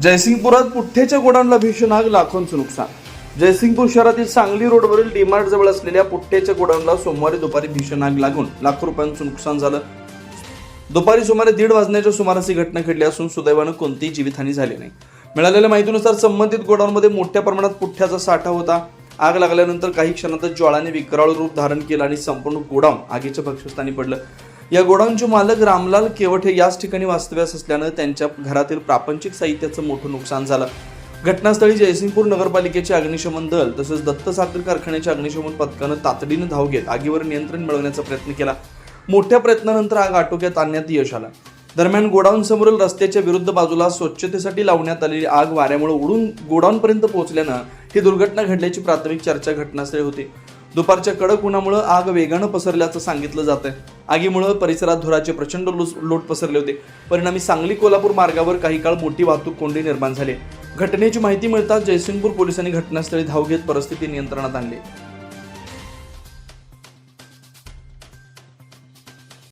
जयसिंगपुरात पुठ्ठेच्या गोडाऊनला भीषण आग, लाखोंचं नुकसान. जयसिंगपूर शहरातील सांगली रोडवरील डीमार्ट जवळ असलेल्या पुठ्ठेच्या गोडाऊनला सोमवारी दुपारी भीषण आग लागून लाखो रुपयांचं नुकसान झालं. दुपारी सुमारे 1:30 वाजण्याच्या सुमारास ही घटना घडली असून सुदैवानं कोणतीही जीवितहानी झाली नाही. मिळालेल्या माहितीनुसार संबंधित गोडाऊनमध्ये मोठ्या प्रमाणात पुठ्ठ्याचा साठा होता. आग लागल्यानंतर काही क्षणातच ज्वाळाने विकराळ रूप धारण केलं आणि संपूर्ण गोडाऊन आगीच्या भक्षस्थानी पडलं. या गोडाऊनचे मालक रामलाल केवट हे याच ठिकाणी वास्तव्यास असल्यानं त्यांच्या घरातील प्रापंचिक साहित्याचं मोठं नुकसान झालं. घटनास्थळी जयसिंगपूर नगरपालिकेचे अग्निशमन दल तसेच दत्त साखर कारखान्याच्या अग्निशमन पथकानं तातडीनं धाव घेत आगीवर नियंत्रण मिळवण्याचा प्रयत्न केला. मोठ्या प्रयत्नानंतर आग आटोक्यात आणण्यात यश आलं. दरम्यान गोडाऊन समोरील रस्त्याच्या विरुद्ध बाजूला स्वच्छतेसाठी लावण्यात आलेली आग वाऱ्यामुळे उडून गोडाऊनपर्यंत पोहोचल्यानं ही दुर्घटना घडल्याची प्राथमिक चर्चा घटनास्थळी होती. दुपारच्या कडक उन्हामुळे आग वेगानं पसरल्याचं सांगितलं जातंय. आगीमुळे परिसरात धुराचे प्रचंड लोट पसरले होते. परिणामी सांगली कोल्हापूर मार्गावर काही काळ मोठी वाहतूक कोंडी निर्माण झाली. घटनेची माहिती मिळताच जयसिंगपूर पोलिसांनी घटनास्थळी धाव घेत परिस्थिती नियंत्रणात आणली.